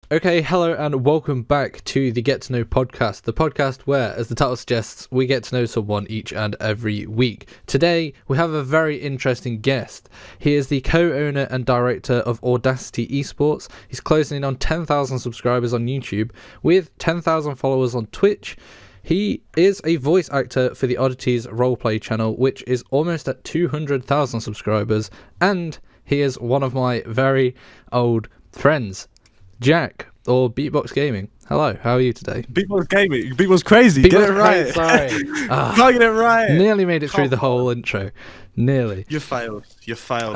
Okay, hello and welcome back to the Get to Know podcast, the podcast where, as the title suggests, we get to know someone each and every week. Today, we have a very interesting guest. He is the co-owner and director of Audacity eSports. He's closing in on 10,000 subscribers on YouTube with 10,000 followers on Twitch. He is a voice actor for the Oddities roleplay channel, which is almost at 200,000 subscribers, and he is one of my very old friends. Jack, or Beatbox Gaming. Hello, how are you today? Beatbox Gaming. BeatBoxCrazy. Get it right. Sorry. Can't get it right. Nearly made it through the whole intro. Nearly. You failed. You failed.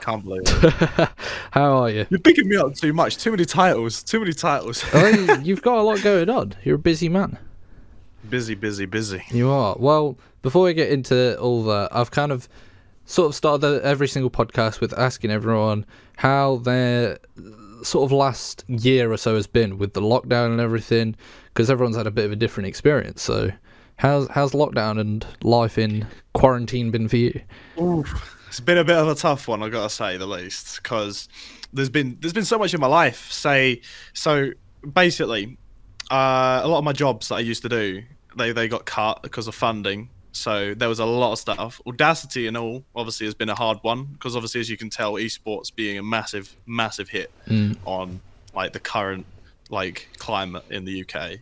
Can't believe it. How are you? You're picking me up too much. Too many titles. Too many titles. You've got a lot going on. You're a busy man. Busy. You are. Well, before we get into all that, I've kind of sort of started every single podcast with asking everyone how their sort of last year or so has been with the lockdown and everything, because everyone's had a bit of a different experience. So how's lockdown and life in quarantine been for you? It's been a bit of a tough one, I gotta say the least, because there's been so much in my life. So basically, a lot of my jobs that I used to do, they got cut because of funding. So there was a lot of stuff. Audacity and all obviously has been a hard one, because obviously, as you can tell, esports being a massive hit on like the current like climate in the UK.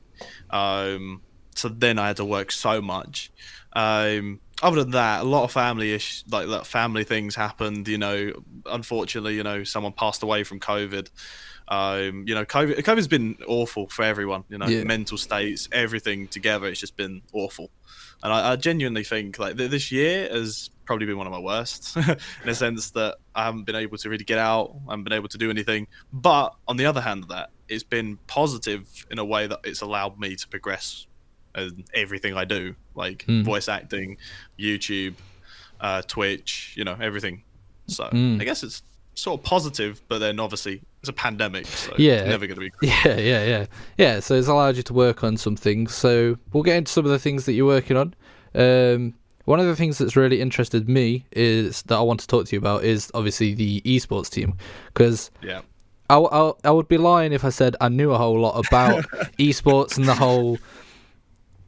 So then I had to work so much. Other than that, a lot of family things happened. You know, unfortunately, someone passed away from COVID. COVID's been awful for everyone. Mental states, everything together. It's just been awful. And I genuinely think like this year has probably been one of my worst in a sense that I haven't been able to really get out. I haven't been able to do anything. But on the other hand of that, it's been positive in a way that it's allowed me to progress in everything I do, like voice acting, YouTube, Twitch, everything. So I guess it's sort of positive, but then obviously it's a pandemic, so it's never going to be great. Yeah, so it's allowed you to work on some things. So we'll get into some of the things that you're working on. One of the things that's really interested me is that I want to talk to you about is obviously the esports team, because I would be lying if I said I knew a whole lot about esports and the whole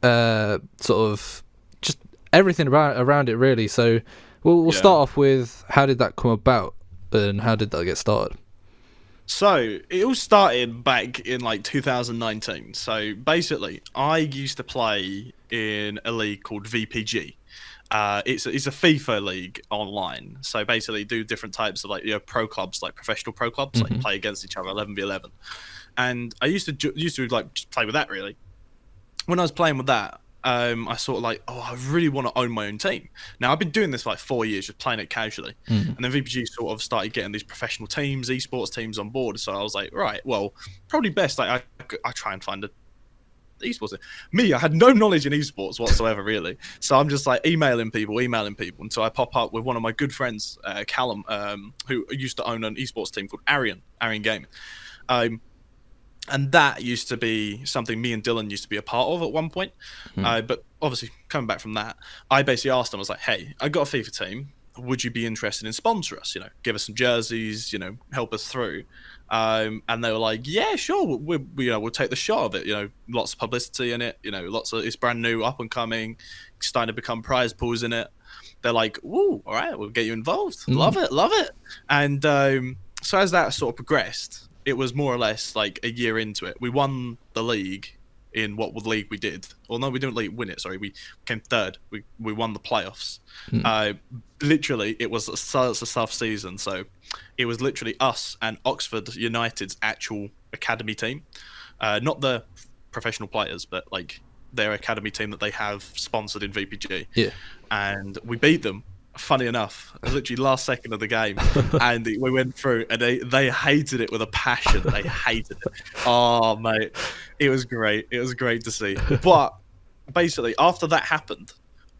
sort of just everything around it really. So we'll start off with, how did that come about? And how did that get started? So it all started back in like 2019. So basically, I used to play in a league called VPG. It's a FIFA league online. So basically, do different types of pro clubs, like professional pro clubs, like play against each other 11v11. And I used to like just play with that really. When I was playing with that, I sort of like, I really want to own my own team. Now, I've been doing this for like 4 years, just playing it casually. And then VPG sort of started getting these professional teams, esports teams on board. So I was like, right, well, probably best I try and find a esports team. Me, I had no knowledge in esports whatsoever, really. So I'm just like emailing people until I pop up with one of my good friends, Callum, who used to own an esports team called Arian Gaming. And that used to be something me and Dylan used to be a part of at one point. But obviously, coming back from that, I basically asked them, I was like, hey, I got a FIFA team. Would you be interested in sponsor us? Give us some jerseys, help us through. And they were like, yeah, sure. We'll take the shot of it. Lots of publicity in it. It's brand new, up and coming, starting to become prize pools in it. They're like, ooh, all right, we'll get you involved. Love it. And so as that sort of progressed, it was more or less like a year into it. We won the league in what league we did. Well, no, we didn't win it. Sorry, we came third. We won the playoffs. Literally, it was a tough season. So it was literally us and Oxford United's actual academy team, not the professional players, but like their academy team that they have sponsored in VPG. Yeah, and we beat them. Funny enough, literally last second of the game, and we went through, and they hated it with a passion. They hated it. Oh, mate, it was great. It was great to see. But basically, after that happened,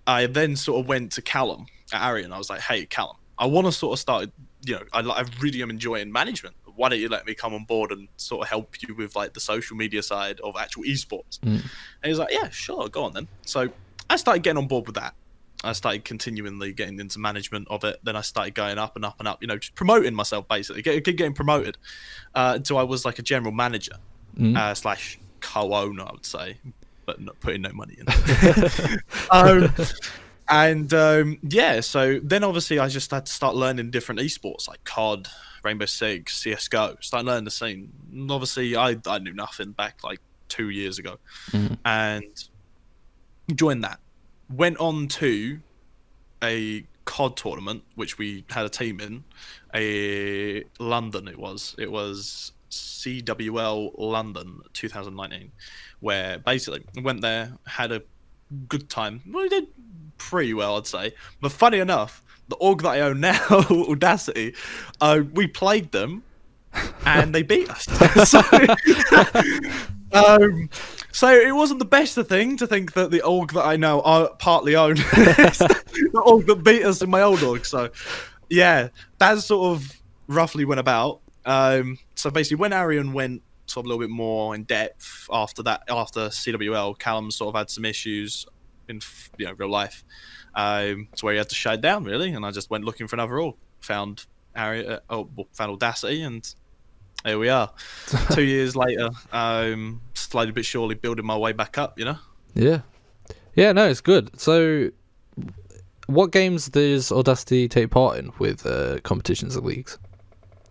I then sort of went to Callum at Arian. I was like, hey, Callum, I want to sort of start, I really am enjoying management. Why don't you let me come on board and sort of help you with like the social media side of actual esports? And he's like, yeah, sure, go on then. So I started getting on board with that. I started continually getting into management of it. Then I started going up and up and up, just promoting myself, basically, getting promoted until I was like a general manager slash co-owner, I would say, but not putting no money in. So then obviously I just had to start learning different esports like COD, Rainbow Six, CS:GO. Start learning the scene. And obviously I knew nothing back like 2 years ago, and joined that. Went on to a COD tournament, which we had a team in, London. It was CWL London 2019, where basically went there, had a good time. We did pretty well, I'd say. But funny enough, the org that I own now, Audacity, we played them and they beat us. So it wasn't the best of thing to think that the org that I now partly own the org that beat us in my old org. So yeah, that sort of roughly went about. So basically when Arian went sort of a little bit more in depth after CWL, Callum sort of had some issues in real life. It's where he had to shut down, really, and I just went looking for another org. Found Audacity, and here we are. 2 years later, slowly but surely building my way back up. Yeah, no, it's good. So, what games does Audacity take part in with competitions and leagues?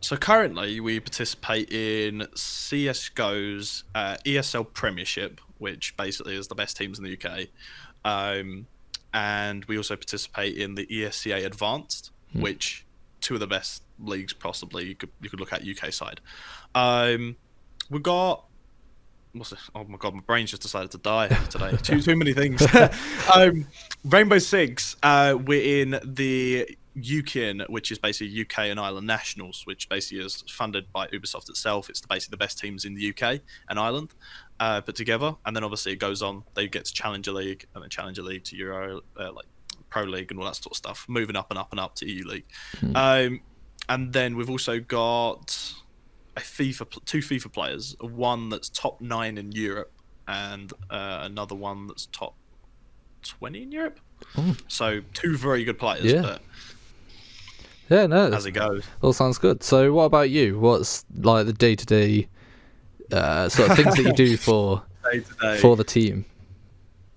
So currently we participate in CSGO's ESL Premiership, which basically is the best teams in the UK. And we also participate in the ESCA Advanced, which two of the best leagues possibly you could look at UK side. We've got oh my god, my brain's just decided to die today. too many things. Rainbow Six, we're in the UKIN, which is basically UK and Ireland Nationals, which basically is funded by Ubisoft itself. It's basically the best teams in the UK and Ireland put together, and then obviously it goes on. They get to Challenger League, and then Challenger League to Euro, like Pro League and all that sort of stuff, moving up and up and up to EU League. And then we've also got two FIFA players, one that's top 9 in Europe and another one that's top 20 in Europe. So two very good players. But yeah, no, as it goes, all sounds good. So what about you? What's like the day-to-day sort of things that you do for the team?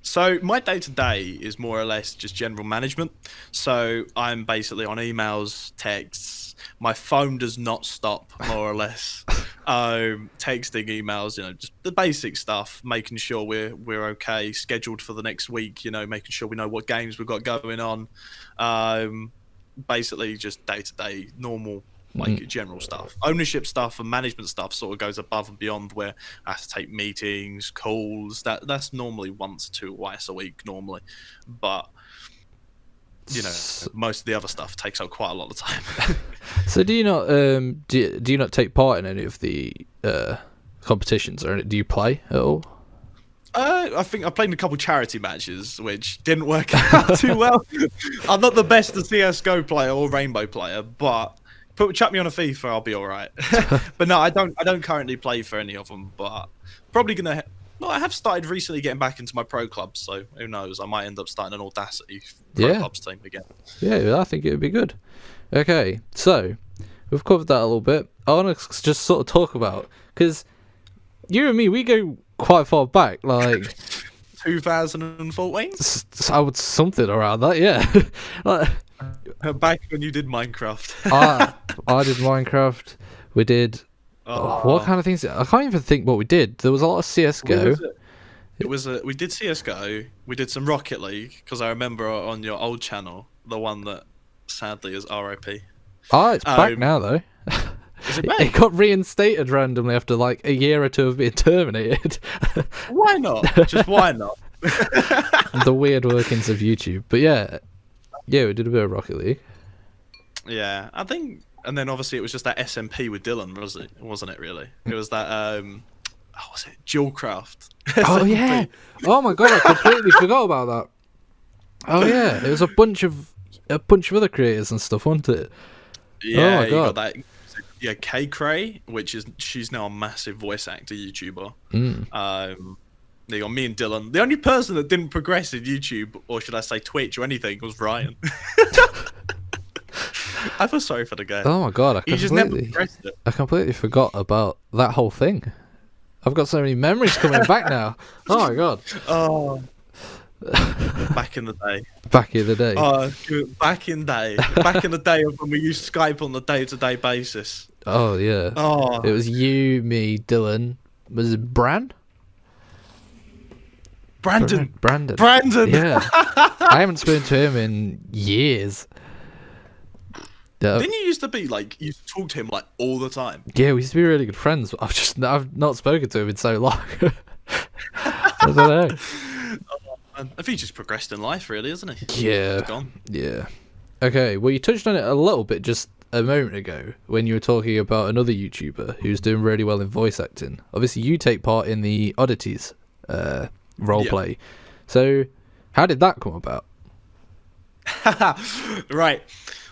So my day-to-day is more or less just general management. So I'm basically on emails, texts. My phone does not stop, more or less. Texting, emails, just the basic stuff, making sure we're okay, scheduled for the next week, making sure we know what games we've got going on. Basically just day-to-day, normal, like general stuff. Ownership stuff and management stuff sort of goes above and beyond, where I have to take meetings, calls. That's normally once to twice a week normally, but most of the other stuff takes up quite a lot of time. So do you not do you not take part in any of the competitions, or do you play at all? I think I played in a couple charity matches, which didn't work out too well. I'm not the best CS:GO player or Rainbow player, but chuck me on a FIFA, I'll be all right. But no, I don't currently play for any of them, but probably gonna. Well, I have started recently getting back into my pro clubs, so who knows? I might end up starting an Audacity pro clubs team again. Yeah, I think it would be good. Okay, so we've covered that a little bit. I want to just sort of talk about, because you and me, we go quite far back, like 2014. I would something around that, yeah. Like, back when you did Minecraft. I did Minecraft. We did. What kind of things? I can't even think what we did. There was a lot of CS:GO. We did CS:GO. We did some Rocket League, because I remember on your old channel, the one that sadly is RIP. It's back now though. Is it back? It got reinstated randomly after like a year or two of being terminated. Why not? Just why not? The weird workings of YouTube. But yeah, we did a bit of Rocket League. Yeah, I think. And then obviously it was just that SMP with Dylan, wasn't it? Really, it was that. Was it Jewelcraft? Oh yeah! Oh my god, I completely forgot about that. Oh yeah, it was a bunch of other creators and stuff, wasn't it? Yeah, oh my god. You got that. Yeah, K Cray, she's now a massive voice actor YouTuber. There you go, me and Dylan. The only person that didn't progress in YouTube, or should I say Twitch or anything, was Ryan. I feel sorry for the guy. Oh my god, He just never progressed it. I completely forgot about that whole thing. I've got so many memories coming back now. Oh my god. Oh. Back in the day. Back in the day. Oh, back in the day of when we used Skype on a day-to-day basis. Oh yeah. Oh, It was you, me, Dylan. Was it Brandon? Brandon. Yeah. I haven't spoken to him in years. Didn't you used to be like, you used to talk to him like all the time? Yeah, we used to be really good friends. I've not spoken to him in so long. I don't know. I think he's just progressed in life, really, isn't he? Yeah. He's gone. Yeah. Okay, well, you touched on it a little bit just a moment ago when you were talking about another YouTuber who's doing really well in voice acting. Obviously, you take part in the Oddities roleplay. Yeah. So, how did that come about? Right.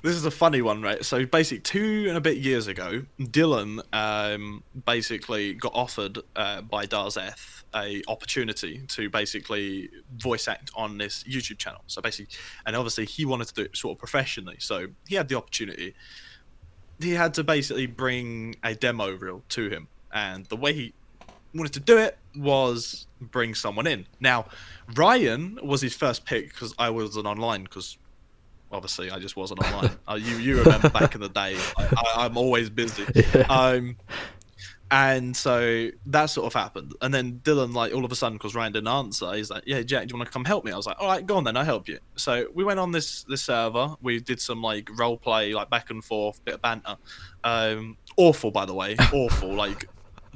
This is a funny one, right? So basically 2 and a bit years ago, Dylan basically got offered by Darzeth a opportunity to basically voice act on this YouTube channel. So basically, and obviously he wanted to do it sort of professionally. So he had the opportunity. He had to basically bring a demo reel to him. And the way he wanted to do it was bring someone in. Now, Ryan was his first pick because I wasn't online because obviously I just wasn't online. You remember back in the day, I'm always busy. Yeah. And so that sort of happened. And then Dylan, like, all of a sudden, because Ryan didn't answer, he's like, yeah, Jack, do you want to come help me? I was like, all right, go on then, I'll help you. So we went on this server. We did some, like, role play, like, back and forth, bit of banter. Awful, by the way. Awful. Like,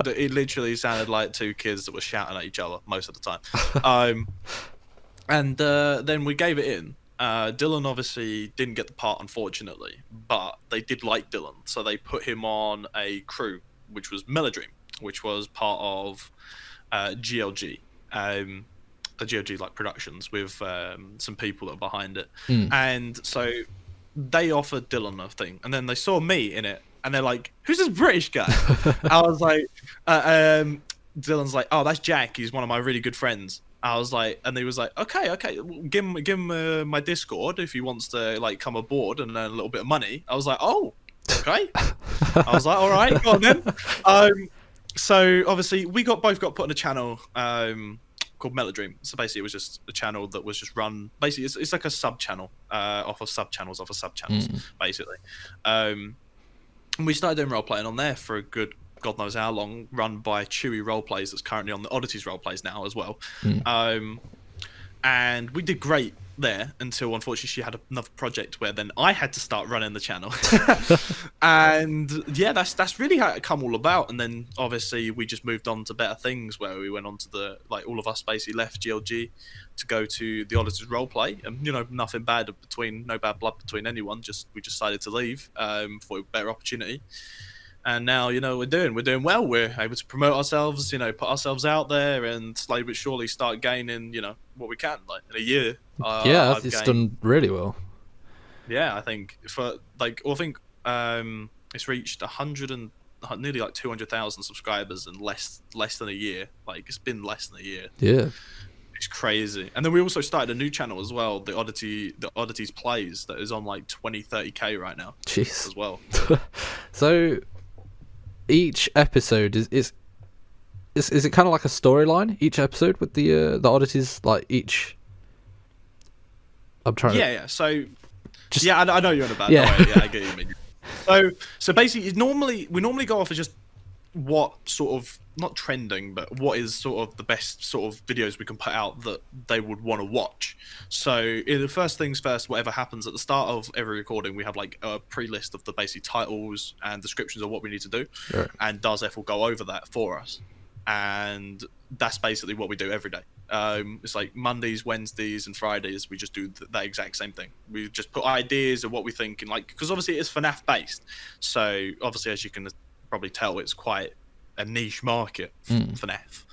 it literally sounded like 2 kids that were shouting at each other most of the time. And then we gave it in. Dylan obviously didn't get the part, unfortunately, but they did like Dylan, so they put him on a crew, which was Melodream, which was part of GLG, GLG like productions with some people that are behind it. And so they offered Dylan a thing, and then they saw me in it, and they're like, "Who's this British guy?" I was like, Dylan's like, "Oh, that's Jack. He's one of my really good friends." I was like, and he was like, okay, give him my Discord if he wants to like come aboard and earn a little bit of money. I was like, oh, okay. I was like, all right, go on then. So obviously we both got put on a channel called Melodream. So basically it was just a channel that was just run. Basically it's like a sub channel off of sub channels, basically. And we started doing role playing on there for a good God knows how long, run by Chewy Roleplays that's currently on the Oddities Roleplays now as well. And we did great there until unfortunately she had another project where then I had to start running the channel. And yeah, that's really how it come all about. And then obviously we just moved on to better things where we went on to the, like, all of us basically left GLG to go to the Oddities Roleplay, and you know, nothing bad between, no bad blood between anyone, just we decided to leave for a better opportunity. And now, you know, we're doing well. We're able to promote ourselves, you know, put ourselves out there, and slowly but surely start gaining, you know, what we can. Like in a year, yeah, it's done really well. Yeah, I think for like, I think it's reached 100 and nearly like 200,000 subscribers in less than a year. Like it's been less than a year. Yeah, it's crazy. And then we also started a new channel as well, the Oddities Plays, that is on like 20-30K right now. Jeez. As well. So each episode is it kind of like a storyline each episode with the Oddities, like each? I'm trying. Yeah. So yeah, I know you're on about. Yeah. Yeah, I get you. So basically, we normally go off of just what sort of, not trending, but what is sort of the best sort of videos we can put out that they would want to watch. So in the first things first, whatever happens at the start of every recording, we have like a pre-list of the basic titles and descriptions of what we need to do. Right. And Darzeth will go over that for us. And that's basically what we do every day. It's like Mondays, Wednesdays, and Fridays. We just do that exact same thing. We just put ideas of what we think, and like, because obviously it's FNAF based. So obviously, as you can probably tell, it's quite a niche market for FNAF.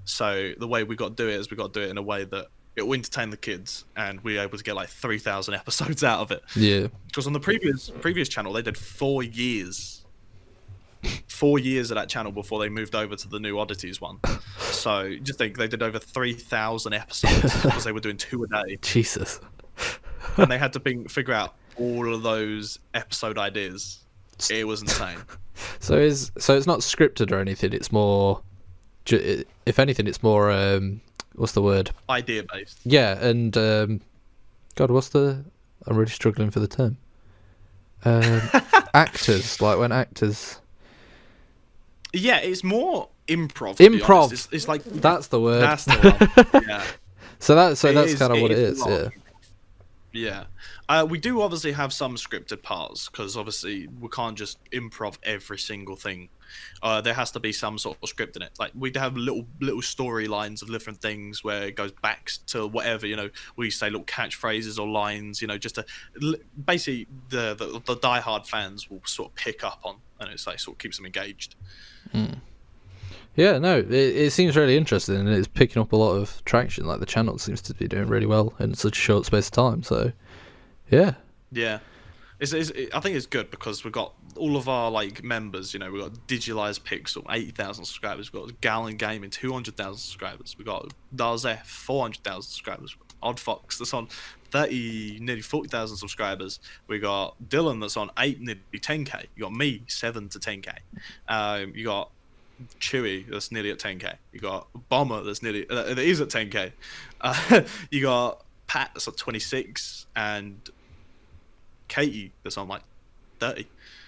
So the way we got to do it is we got to do it in a way that it will entertain the kids, and we're able to get like 3,000 episodes out of it. Yeah. Because on the previous channel, they did 4 years 4 years of that channel before they moved over to the new Oddities one. So just think they did over 3,000 episodes because they were doing 2 a day. Jesus. And they had to figure out all of those episode ideas. It was insane. So it's not scripted or anything. It's more, if anything, it's more what's the word? Idea based. Yeah, and God, I'm really struggling for the term. Actors, like when actors. Yeah, it's more improv. Improv. It's like that's the word. That's the one. Yeah. So that's kind of what it is. Yeah. Yeah. We do obviously have some scripted parts because obviously we can't just improv every single thing. There has to be some sort of script in it. Like we have little storylines of different things where it goes back to whatever, we say little catchphrases or lines, just to basically the diehard fans will sort of pick up on, and it's like sort of keeps them engaged. Yeah, no, it seems really interesting, and it's picking up a lot of traction. Like the channel seems to be doing really well in such a short space of time. So, yeah. Yeah. I think it's good because we've got all of our like members. We've got Digitalized Pixel, 80,000 subscribers. We've got Gallon Gaming, 200,000 subscribers. We've got Darzef, 400,000 subscribers. Odd Fox, that's on nearly 40,000 subscribers. We got Dylan, that's on nearly 10k. You got me, 7 to 10k. You got Chewy, that's nearly at 10k. You got Bomber, that's nearly that is at 10k. You got Pat, that's at 26, and Katie, that's on like 30.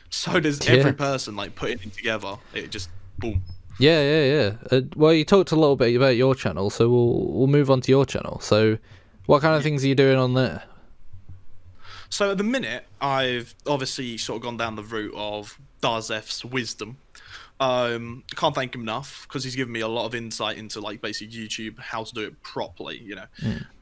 So there's every person like putting it together. It just boom. Yeah. Well, you talked a little bit about your channel, so we'll move on to your channel. So, what kind of things are you doing on there? So at the minute, I've obviously sort of gone down the route of Darzef's wisdom. Can't thank him enough because he's given me a lot of insight into like basically YouTube, how to do it properly,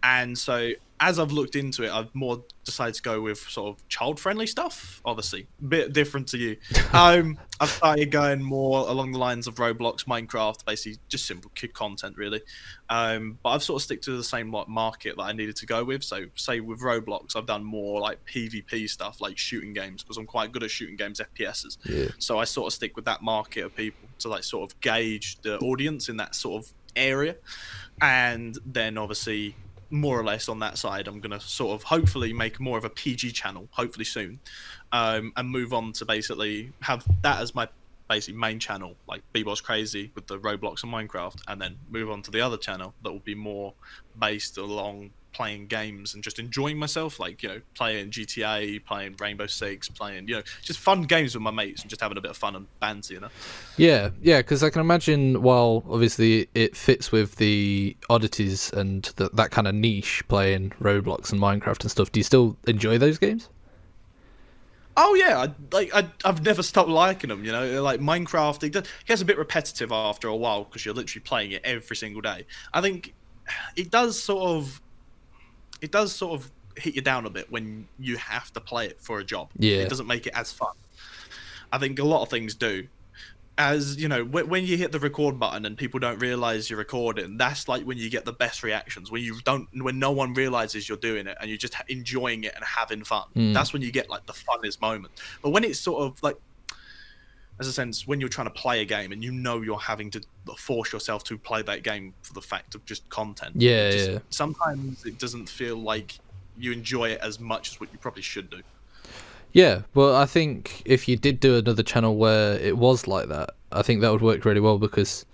And so as I've looked into it, I've more decided to go with sort of child-friendly stuff. Obviously, a bit different to you. I've started going more along the lines of Roblox, Minecraft, basically just simple kid content, really. But I've sort of stick to the same like market that I needed to go with. So, say with Roblox, I've done more like PvP stuff, like shooting games, because I'm quite good at shooting games, FPSs. Yeah. So I sort of stick with that market of people to like sort of gauge the audience in that sort of area, and then obviously, more or less on that side, I'm going to sort of hopefully make more of a PG channel, hopefully soon, and move on to basically have that as my basically main channel, like BeatBoxCrazy with the Roblox and Minecraft, and then move on to the other channel that will be more based along playing games and just enjoying myself, like, playing GTA, playing Rainbow Six, playing, just fun games with my mates and just having a bit of fun and banter, Yeah, because I can imagine, while obviously it fits with the oddities and that kind of niche, playing Roblox and Minecraft and stuff, do you still enjoy those games? Oh yeah, I've never stopped liking them. Like Minecraft, it gets a bit repetitive after a while because you're literally playing it every single day. I think it does sort of hit you down a bit when you have to play it for a job. Yeah, it doesn't make it as fun. I think a lot of things do. As when you hit the record button and people don't realize you're recording, that's like when you get the best reactions. When no one realizes you're doing it and you're just enjoying it and having fun. That's when you get like the funnest moment. But when it's sort of like, as a sense, when you're trying to play a game and you're having to force yourself to play that game for the fact of just content. Yeah. Sometimes it doesn't feel like you enjoy it as much as what you probably should do. Yeah, well, I think if you did do another channel where it was like that, I think that would work really well because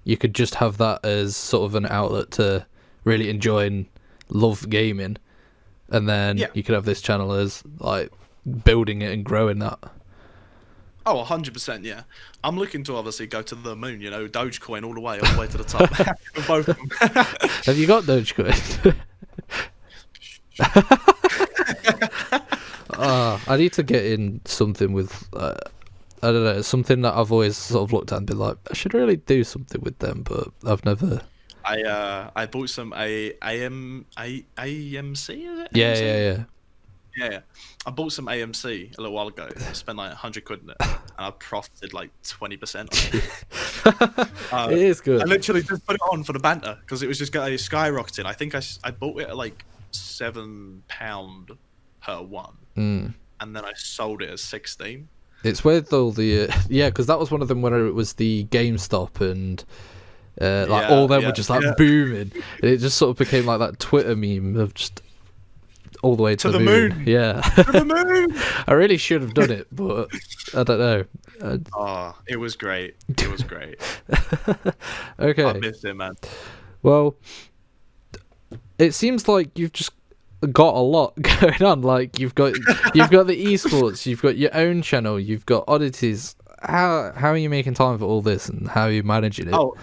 you could just have that as sort of an outlet to really enjoy and love gaming, and then you could have this channel as like building it and growing that. Oh, 100%, yeah. I'm looking to obviously go to the moon, Dogecoin all the way to the top. Both of them. Have you got Dogecoin? I need to get in something with, I don't know, something that I've always sort of looked at and been like, I should really do something with them, but I've never. I bought some AMC, is it? Yeah. Yeah. I bought some AMC a little while ago. I spent like 100 quid in it, and I profited like 20% on it. It is good. I literally just put it on for the banter because it was just skyrocketing. I think I bought it at like £7 per one, and then I sold it as 16. It's with all the yeah, because that was one of them where it was the GameStop and like all them were just like booming, and it just sort of became like that Twitter meme of just all the way to the moon. Yeah, to the moon. I really should have done it, but I don't know. It was great. It was great. Okay, I missed it, man. Well, it seems like you've just got a lot going on. Like you've got the eSports, you've got your own channel, you've got oddities. How are you making time for all this, and how are you managing it? Oh,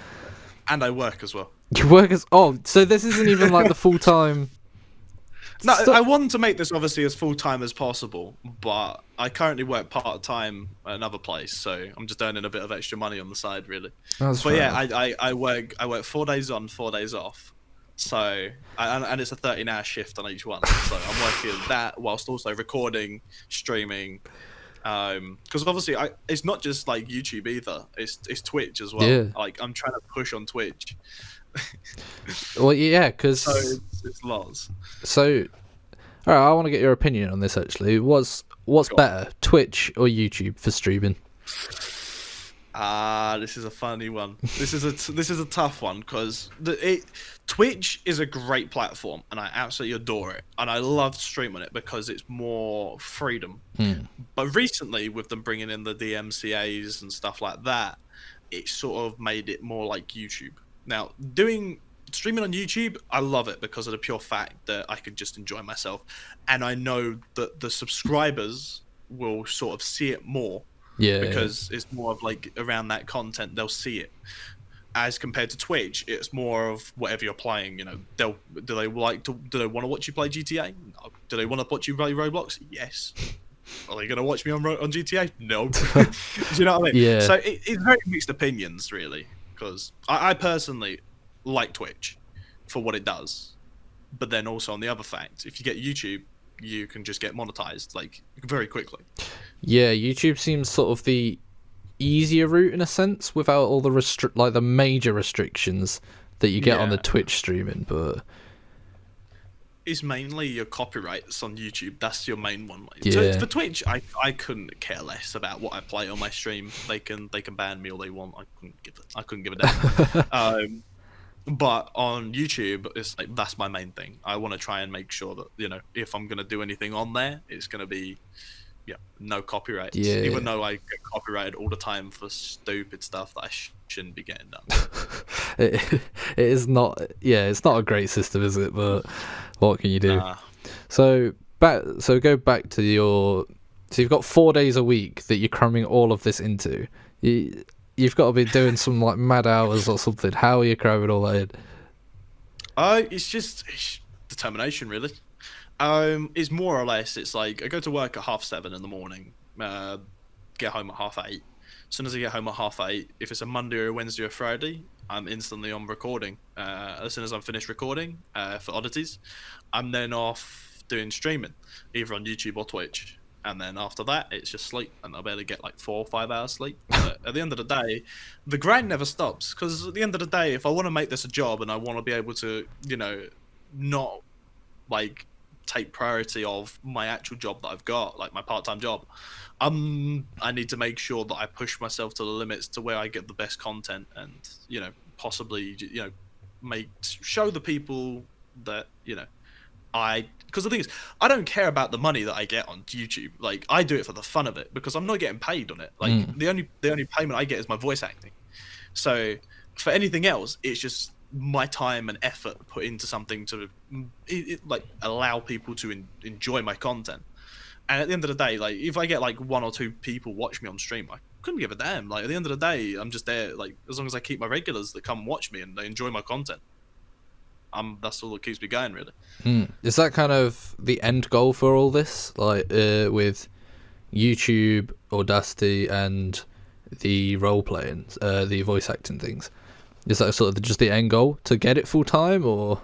and I work as well. You work as so this isn't even like the full time. No, I want to make this obviously as full time as possible, but I currently work part time at another place, so I'm just earning a bit of extra money on the side, really. But yeah, I work 4 days on, 4 days off. So and it's a 13-hour shift on each one. So I'm working that whilst also recording, streaming. Because obviously it's not just like YouTube either. It's Twitch as well. Yeah. Like I'm trying to push on Twitch. Well, yeah, because so it's lots. So, all right, I want to get your opinion on this. Actually, what's better, Twitch or YouTube for streaming? This is a funny one. This is a tough one because Twitch is a great platform and I absolutely adore it and I love streaming it because it's more freedom. But recently, with them bringing in the DMCA's and stuff like that, it sort of made it more like YouTube. Now, streaming on YouTube, I love it because of the pure fact that I can just enjoy myself, and I know that the subscribers will sort of see it more. Yeah, because it's more of like around that content, they'll see it. As compared to Twitch, it's more of whatever you're playing. You know, do they want to watch you play GTA? No. Do they want to watch you play Roblox? Yes. Are they going to watch me on GTA? No. Do you know what I mean? Yeah. So it's very mixed opinions, really, because I personally like Twitch for what it does, but then also on the other fact, if you get YouTube, you can just get monetized like very quickly. Yeah, YouTube seems sort of the easier route in a sense, without all the the major restrictions that you get on the Twitch streaming. But it's mainly your copyrights on YouTube. That's your main one. So for Twitch, I couldn't care less about what I play on my stream. They can ban me all they want. I couldn't give a damn. But on YouTube, it's like that's my main thing. I want to try and make sure that, you know, if I'm gonna do anything on there, it's gonna be no copyrights. Yeah. Even though I get copyrighted all the time for stupid stuff that I shouldn't be getting done. it is not. Yeah, it's not a great system, is it? But what can you do? So go back to your. So you've got 4 days a week that you're cramming all of this into. You've got to be doing some like mad hours or something. How are you cramming all that in? It's determination, really. It's more or less. It's like I go to work at 7:30 in the morning. Get home at 8:30. As soon as I get home at 8:30, if it's a Monday or a Wednesday or Friday, I'm instantly on recording. As soon as I'm finished recording for oddities, I'm then off doing streaming, either on YouTube or Twitch. And then after that, it's just sleep, and I'll barely get like 4 or 5 hours sleep. But at the end of the day, the grind never stops. Because at the end of the day, if I want to make this a job and I want to be able to, you know, not like take priority of my actual job that I've got, like my part-time job, I need to make sure that I push myself to the limits to where I get the best content, and, you know, possibly, you know, show the people that, you know, because the thing is, I don't care about the money that I get on YouTube. Like, I do it for the fun of it because I'm not getting paid on it. Like, the only payment I get is my voice acting. So for anything else, it's just my time and effort put into something to like allow people to enjoy my content. And at the end of the day, like, if I get like 1 or 2 people watch me on stream, I couldn't give a damn. Like, at the end of the day, I'm just there. Like, as long as I keep my regulars that come watch me and they enjoy my content, that's all that keeps me going, really. Is that kind of the end goal for all this? Like, with YouTube, Audacity, and the role playing, the voice acting things? Is that sort of just the end goal, to get it full time, or?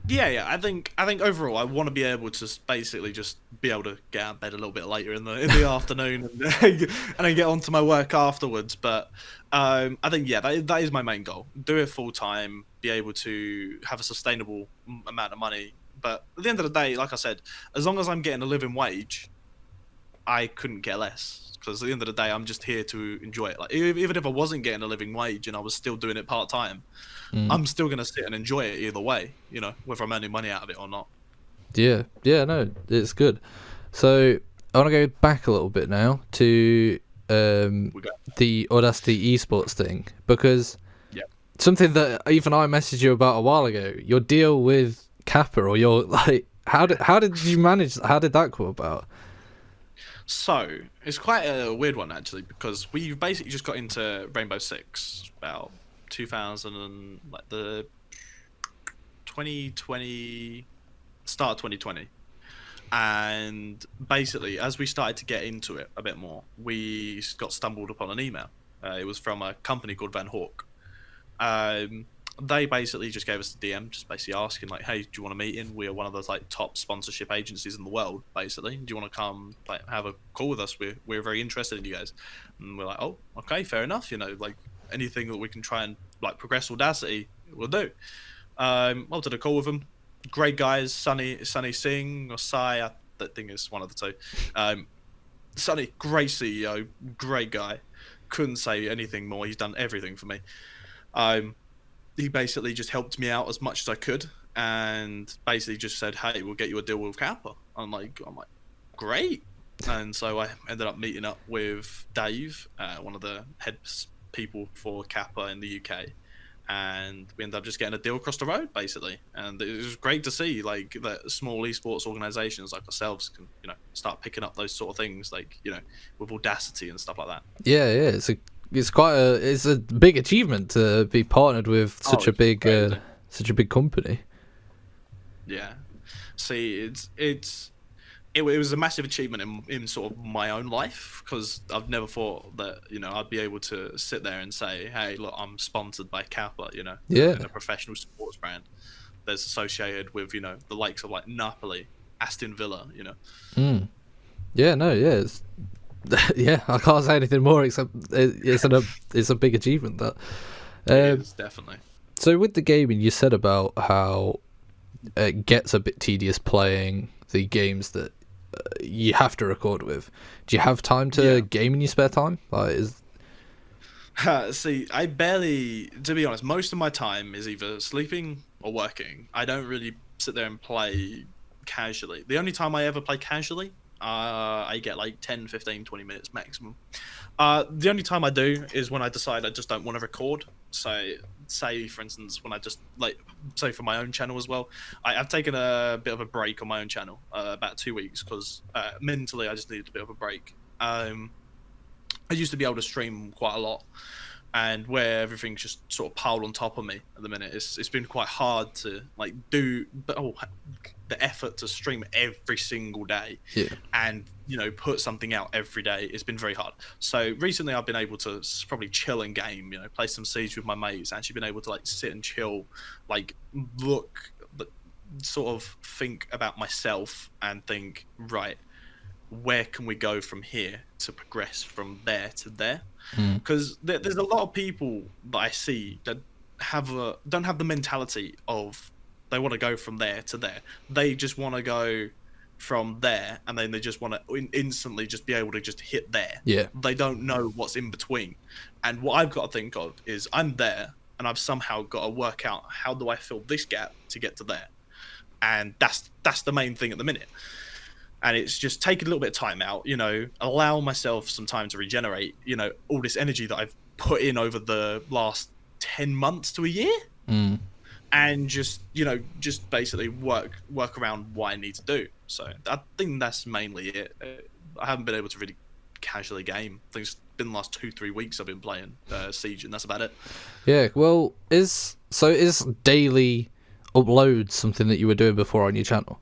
Yeah. I think overall, I want to be able to basically just be able to get out of bed a little bit later in the afternoon and then get on to my work afterwards. But I think that is my main goal. Do it full time, be able to have a sustainable amount of money. But at the end of the day, like I said, as long as I'm getting a living wage, I couldn't care less. because at the end of the day, I'm just here to enjoy it. Like even if I wasn't getting a living wage and I was still doing it part time, I'm still gonna sit and enjoy it either way. Whether I'm earning money out of it or not. Yeah, no, it's good. So I want to go back a little bit now to the Audacity eSports thing, because something that even I messaged you about a while ago, your deal with Kappa, or your how did you manage? How did that come about? So it's quite a weird one actually, because we basically just got into Rainbow Six about 2000 and like the 2020 start of 2020. And basically, as we started to get into it a bit more, we got stumbled upon an email. It was from a company called Van Hawk. They basically just gave us a DM, just basically asking like, "Hey, do you want a meeting? We are one of those like top sponsorship agencies in the world. Basically, do you want to come like have a call with us? We're very interested in you guys." And we're like, "Oh, okay, fair enough. Like anything that we can try and like progress Audacity, we'll do." Well, did a call with them. Great guys, Sunny Singh or Sai, that thing is one of the two. Sunny, great CEO, great guy. Couldn't say anything more. He's done everything for me. He basically just helped me out as much as I could, and basically just said, "Hey, we'll get you a deal with Kappa." I'm like, great. And so I ended up meeting up with Dave, one of the head people for Kappa in the UK. And we ended up just getting a deal across the road, basically. And it was great to see, like, that small esports organizations like ourselves can, start picking up those sort of things, like, with Audacity and stuff like that. Yeah, it's a big achievement to be partnered with such a big company. Yeah. See, it was a massive achievement in sort of my own life, because I've never thought that I'd be able to sit there and say, "Hey, look, I'm sponsored by Kappa," in a professional sports brand that's associated with the likes of like Napoli, Aston Villa. Yeah, no, yeah, it's, yeah, I can't say anything more except it's a big achievement that. It is, definitely. So with the gaming, you said about how it gets a bit tedious playing the games that you have to record with. Do you have time to game in your spare time? See, I barely, to be honest, most of my time is either sleeping or working. I don't really sit there and play casually. The only time I ever play casually, I get like 10, 15, 20 minutes maximum. The only time I do is when I decide I just don't want to record. So, say for instance, when I just say for my own channel as well, I've taken a bit of a break on my own channel, about 2 weeks, because mentally I just needed a bit of a break. I used to be able to stream quite a lot, and where everything's just sort of piled on top of me at the minute, it's been quite hard to do the effort to stream every single day and put something out every day. It's been very hard. So recently I've been able to probably chill and game, play some Siege with my mates, actually been able to sit and chill, sort of think about myself and think, right, where can we go from here to progress from there to there? Because there's a lot of people that I see that don't have the mentality of they want to go from there to there. They just want to go from there, and then they just want to instantly just be able to just hit there. Yeah. They don't know what's in between. And what I've got to think of is I'm there, and I've somehow got to work out how do I fill this gap to get to there. And that's the main thing at the minute. And it's just taking a little bit of time out, allow myself some time to regenerate, all this energy that I've put in over the last 10 months to a year. And just basically work around what I need to do. So I think that's mainly it. I haven't been able to really casually game. I think it's been the last 2-3 weeks I've been playing Siege, and that's about it. Yeah, well, is daily upload something that you were doing before on your channel?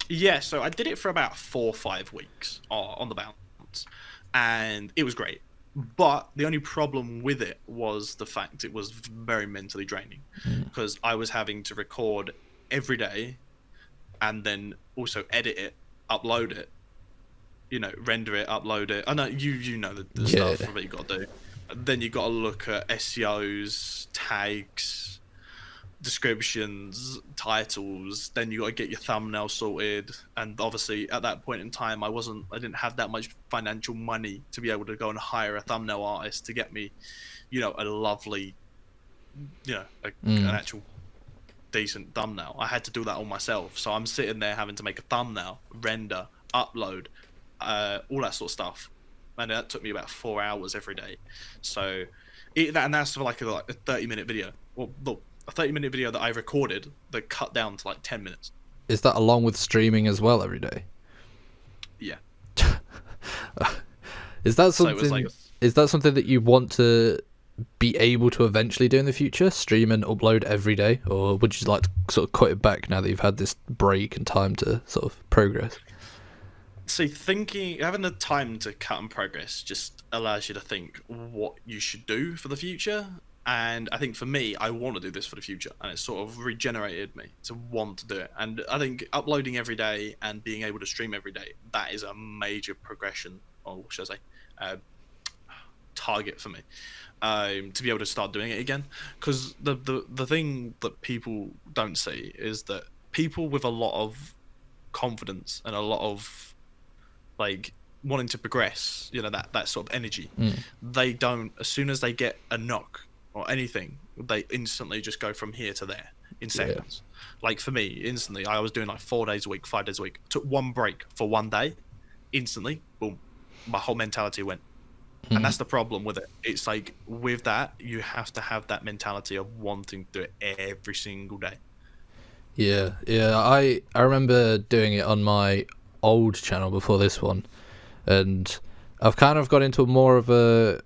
Yeah, so I did it for about 4 or 5 weeks on the bounce, and it was great. But the only problem with it was the fact it was very mentally draining, because I was having to record every day and then also edit it, upload it, render it, upload it. I know you know the stuff that you got to do. Then you got to look at SEOs, tags, descriptions, titles, then you got to get your thumbnail sorted. And obviously at that point in time, I didn't have that much financial money to be able to go and hire a thumbnail artist to get me, a lovely, an actual decent thumbnail. I had to do that all myself. So I'm sitting there having to make a thumbnail, render, upload, all that sort of stuff. And that took me about 4 hours every day. So and that's for like a 30-minute video. Well, look, a 30-minute video that I recorded that cut down to like 10 minutes. Is that along with streaming as well every day? Yeah. Is that something? Is that something that you want to be able to eventually do in the future? Stream and upload every day, or would you like to sort of cut it back now that you've had this break and time to sort of progress? See, having the time to cut and progress just allows you to think what you should do for the future. And I think for me, I want to do this for the future, and it sort of regenerated me to want to do it. And I think uploading every day and being able to stream every day, that is a major progression, or should I say, target for me, to be able to start doing it again. Because the thing that people don't see is that people with a lot of confidence and a lot of like wanting to progress, that sort of energy, they don't, as soon as they get a knock or anything, they instantly just go from here to there in seconds. Like for me, instantly, I was doing like 4 days a week, 5 days a week, took one break for 1 day, instantly, boom, my whole mentality went. And that's the problem with it. It's like, with that, you have to have that mentality of wanting to do it every single day. Yeah. I remember doing it on my old channel before this one, and I've kind of got into more of a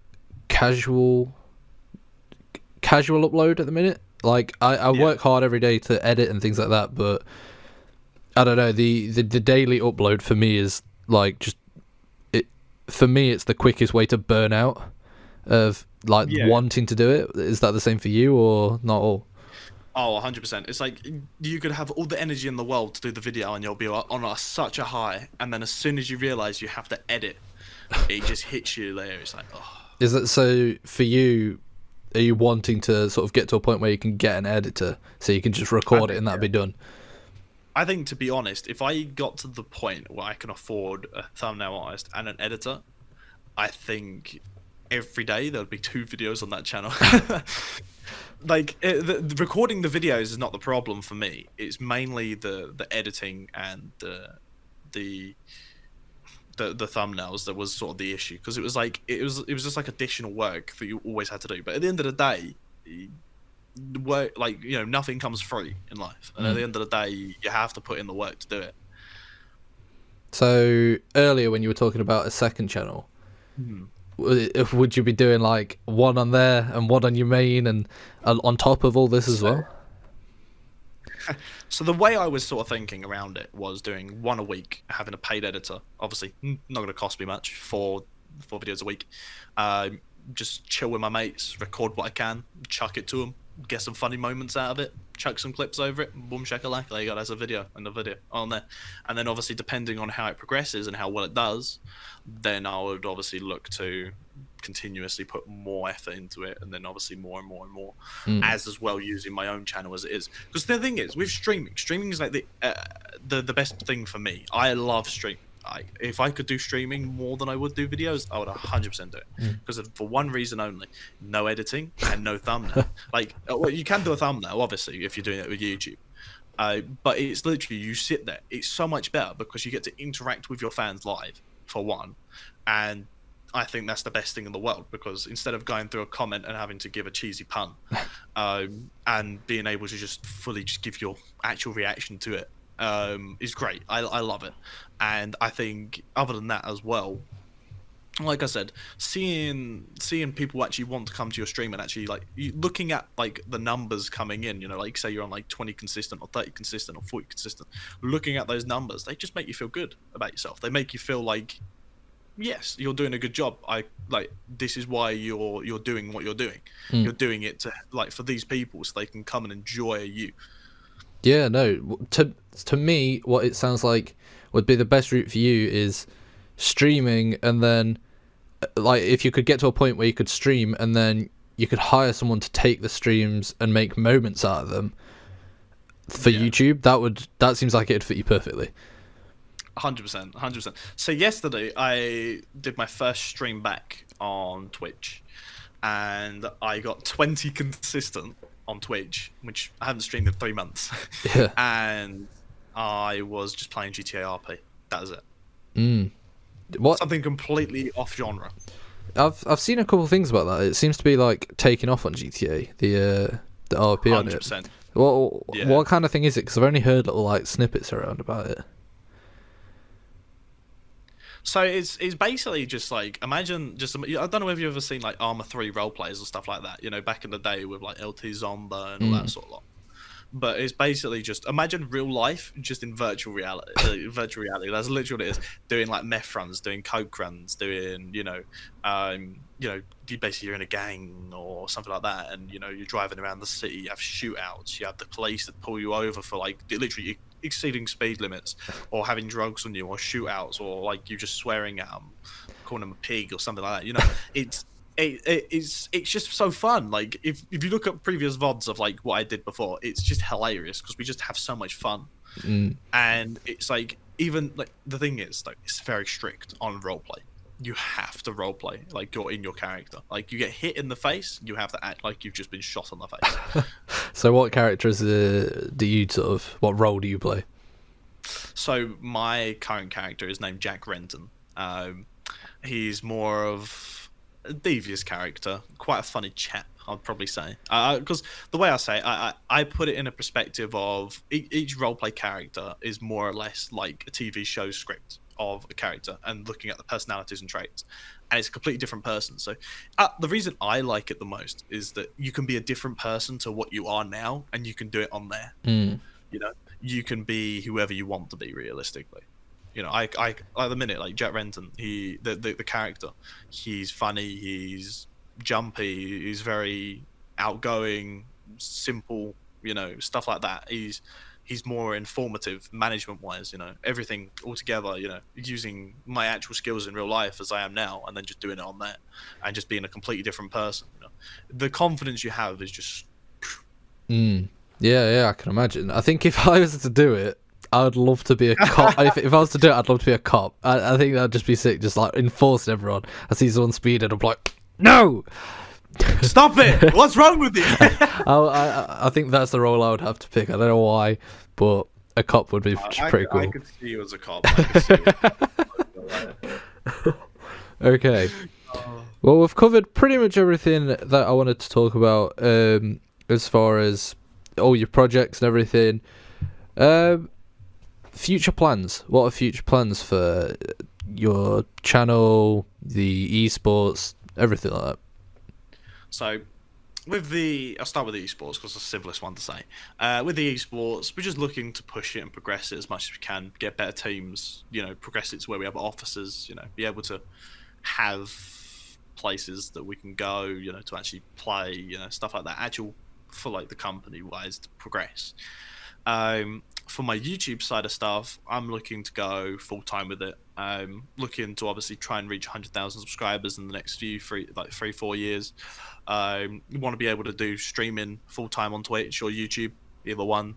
casual upload at the minute. Like I work hard every day to edit and things like that, but I don't know, the daily upload for me is like just it. For me, it's the quickest way to burn out of wanting to do it. Is that the same for you, or not all? Oh, 100%. It's like you could have all the energy in the world to do the video and you'll be on such a high, and then as soon as you realize you have to edit, it just hits you there. It's like, oh. Is that so for you? Are you wanting to sort of get to a point where you can get an editor so you can just record it and that'll be done? I think, to be honest, if I got to the point where I can afford a thumbnail artist and an editor, I think every day there would be 2 videos on that channel. Like the recording the videos is not the problem for me. It's mainly the editing and the thumbnails that was sort of the issue, because it was just like additional work that you always had to do. But at the end of the day, work, like, nothing comes free in life, and at the end of the day, you have to put in the work to do it. So earlier when you were talking about a second channel, would you be doing like one on there and one on your main and on top of all this as well? So the way I was sort of thinking around it was doing one a week, having a paid editor. Obviously, not going to cost me much, 4 videos a week. Just chill with my mates, record what I can, chuck it to them, get some funny moments out of it, chuck some clips over it, boom shakalaka, there you go, that's a video and a video on there. And then obviously, depending on how it progresses and how well it does, then I would obviously look to continuously put more effort into it, and then obviously more and more and more, as well using my own channel as it is. Because the thing is, with streaming is like the best thing for me. I love streaming. If I could do streaming more than I would do videos, I would 100% do it. Because for one reason only: no editing and no thumbnail. Like, well, you can do a thumbnail, obviously, if you're doing it with YouTube. But it's literally, you sit there. It's so much better because you get to interact with your fans live, for one. And I think that's the best thing in the world, because instead of going through a comment and having to give a cheesy pun, and being able to just fully just give your actual reaction to it, is great. I love it. And I think other than that as well, like I said, seeing people actually want to come to your stream and actually looking at like the numbers coming in, like say you're on like 20 consistent or 30 consistent or 40 consistent, looking at those numbers, they just make you feel good about yourself. They make you feel like, yes, you're doing a good job. This is why you're doing what you're doing. You're doing it to for these people so they can come and enjoy you. Yeah, no. To me, what it sounds like would be the best route for you is streaming, and then if you could get to a point where you could stream and then you could hire someone to take the streams and make moments out of them for YouTube, that seems like it'd fit you perfectly. 100%. So yesterday I did my first stream back on Twitch, and I got 20 consistent on Twitch, which I haven't streamed in 3 months. Yeah. And I was just playing GTA RP. That was it. What? Something completely off genre. I've seen a couple of things about that. It seems to be like taking off on GTA, the RP on it. 100%. What kind of thing is it? Because I've only heard little like snippets around about it. So it's basically just like, imagine just, I don't know whether you've ever seen like Arma 3 role players or stuff like that, you know, back in the day with like LT Zomba and all that sort of lot. But it's basically just, imagine real life just in virtual reality. Virtual reality. That's literally what it is. Doing like meth runs, doing coke runs, doing you're in a gang or something like that, and you know you're driving around the city. You have shootouts. You have the police that pull you over for like literally exceeding speed limits, or having drugs on you, or shootouts, or like you just swearing at them, calling them a pig or something like that. You know, it's just so fun. Like if you look at previous VODs of like what I did before, it's just hilarious because we just have so much fun. And it's like, even like the thing is like, it's very strict on roleplay. You have to roleplay like you're in your character. Like you get hit in the face, you have to act like you've just been shot on the face. So what characters what role do you play? So my current character is named Jack Renton. He's more of a devious character, quite a funny chap, I'd probably say. Because the way I say it, I put it in a perspective of each roleplay character is more or less like a TV show script of a character, and looking at the personalities and traits, and it's a completely different person. So the reason I like it the most is that you can be a different person to what you are now, and you can do it on there. You know, you can be whoever you want to be realistically. You know, I at the minute, like Jack Renton, the character, he's funny, he's jumpy, he's very outgoing, simple, you know, stuff like that. He's more informative management wise, you know, everything all together, you know, using my actual skills in real life as I am now, and then just doing it on there and just being a completely different person. You know, the confidence you have is just Yeah, I can imagine. I think if I was to do it, I would love to be a cop. if I was to do it, I'd love to be a cop. I think that'd just be sick, just like enforcing everyone. I see someone speeding, I'm like, no! Stop it! What's wrong with you? I think that's the role I would have to pick. I don't know why, but a cop would be pretty cool. I could see you as a cop. I could see you. Okay. Well, we've covered pretty much everything that I wanted to talk about as far as all your projects and everything. Future plans. What are future plans for your channel, the eSports, everything like that? So, I'll start with the eSports because it's the simplest one to say. With the eSports, we're just looking to push it and progress it as much as we can, get better teams, you know, progress it to where we have offices, you know, be able to have places that we can go, you know, to actually play, you know, stuff like that, actual for like the company wise to progress. For my YouTube side of stuff, I'm looking to go full time with it. Looking to obviously try and reach 100,000 subscribers in the next 3-4 years. You want to be able to do streaming full time on Twitch or YouTube, either one,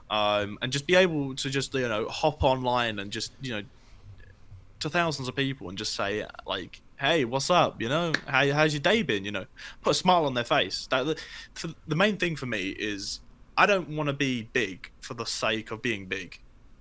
and just be able to just, you know, hop online and just, you know, to thousands of people and just say like, hey, what's up? You know, how's your day been? You know, put a smile on their face. The main thing for me is, I don't want to be big for the sake of being big.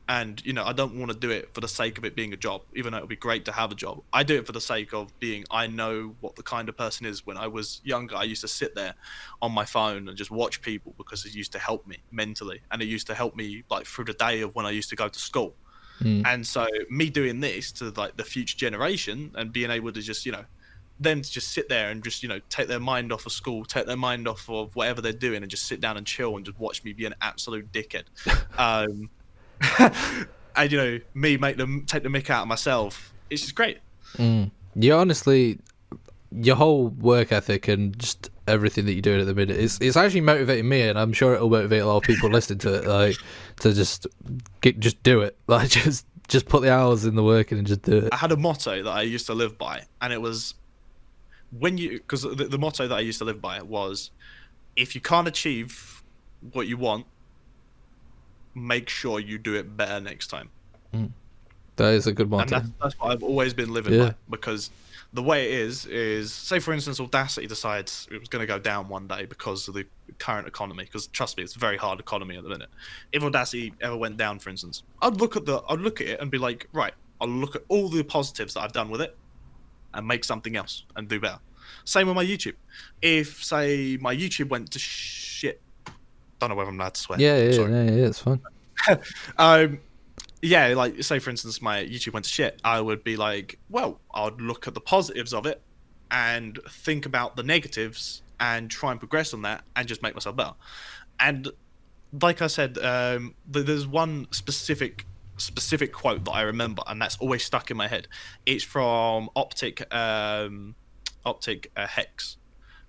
And, you know, I don't want to do it for the sake of it being a job, even though it would be great to have a job. I do it for the sake of I know what the kind of person is. When I was younger, I used to sit there on my phone and just watch people because it used to help me mentally. And it used to help me like through the day of when I used to go to school. And so me doing this to like the future generation and being able to just, you know, them to just sit there and just, you know, take their mind off of school, take their mind off of whatever they're doing and just sit down and chill and just watch me be an absolute dickhead. And, you know, me take the mick out of myself. It's just great. Yeah, honestly, your whole work ethic and just everything that you're doing at the minute it's actually motivating me, and I'm sure it'll motivate a lot of people listening to it, like to just do it, like just put the hours in the work and just do it. I had a motto that I used to live by, and it was, because the motto that I used to live by was, if you can't achieve what you want, make sure you do it better next time. That is a good And motto. that's what I've always been living by, because the way it is say, for instance, Audacity decides it was going to go down one day because of the current economy, because trust me, it's a very hard economy at the minute. If Audacity ever went down, for instance, I'd look at it and be like, right, I'll look at all the positives that I've done with it and make something else and do better. Same with my YouTube. If, say, my YouTube went to shit, don't know whether I'm allowed to swear. Yeah, it's fun. Yeah, like, say, for instance, my YouTube went to shit, I would be like, well, I'd look at the positives of it and think about the negatives and try and progress on that and just make myself better. And like I said, there's one specific quote that I remember, and that's always stuck in my head. It's from Optic Hex.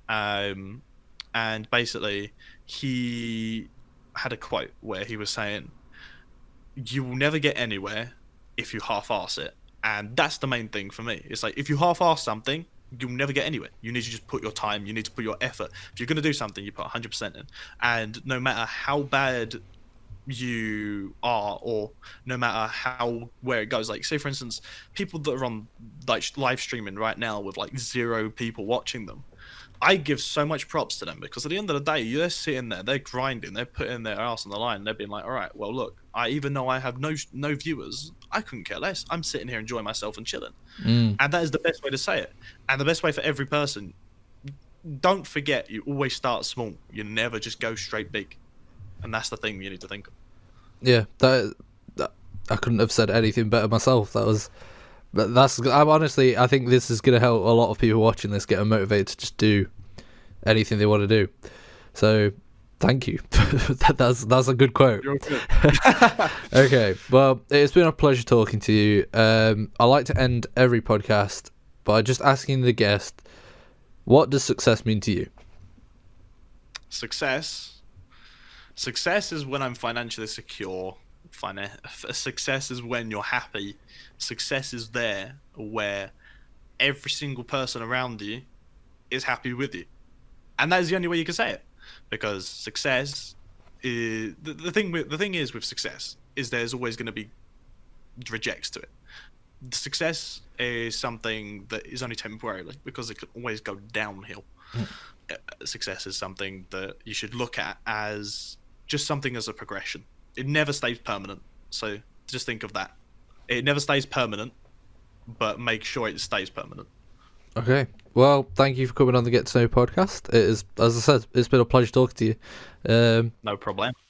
And basically, he had a quote where he was saying, you will never get anywhere if you half-ass it. And that's the main thing for me. It's like, if you half-ass something, you'll never get anywhere. You need to just put your time, you need to put your effort. If you're going to do something, you put 100% in. And no matter how bad you are, or no matter where it goes, like, say, for instance, people that are on, like, live streaming right now with, like, 0 people watching them, I give so much props to them, because at the end of the day, they're sitting there, they're grinding, they're putting their ass on the line, they're being like, all right, well, look, even though I have no viewers, I couldn't care less. I'm sitting here enjoying myself and chilling. And that is the best way to say it. And the best way for every person, don't forget, you always start small. You never just go straight big. And that's the thing you need to think of. Yeah, that I couldn't have said anything better myself. I think this is going to help a lot of people watching this get motivated to just do anything they want to do. So, thank you. That's a good quote. You're good. Okay, well, it's been a pleasure talking to you. I like to end every podcast by just asking the guest, what does success mean to you? Success is when I'm financially secure. Success is when you're happy. Success is there where every single person around you is happy with you, and that is the only way you can say it. Because success is the thing is with success is there's always going to be rejects to it. Success is something that is only temporarily, because it can always go downhill. Success is something that you should look at as just something as a progression. It never stays permanent. So just think of that. It never stays permanent, but make sure it stays permanent. Okay. Well, thank you for coming on the Get to Know podcast. It is, as I said, it's been a pleasure talking to you. No problem.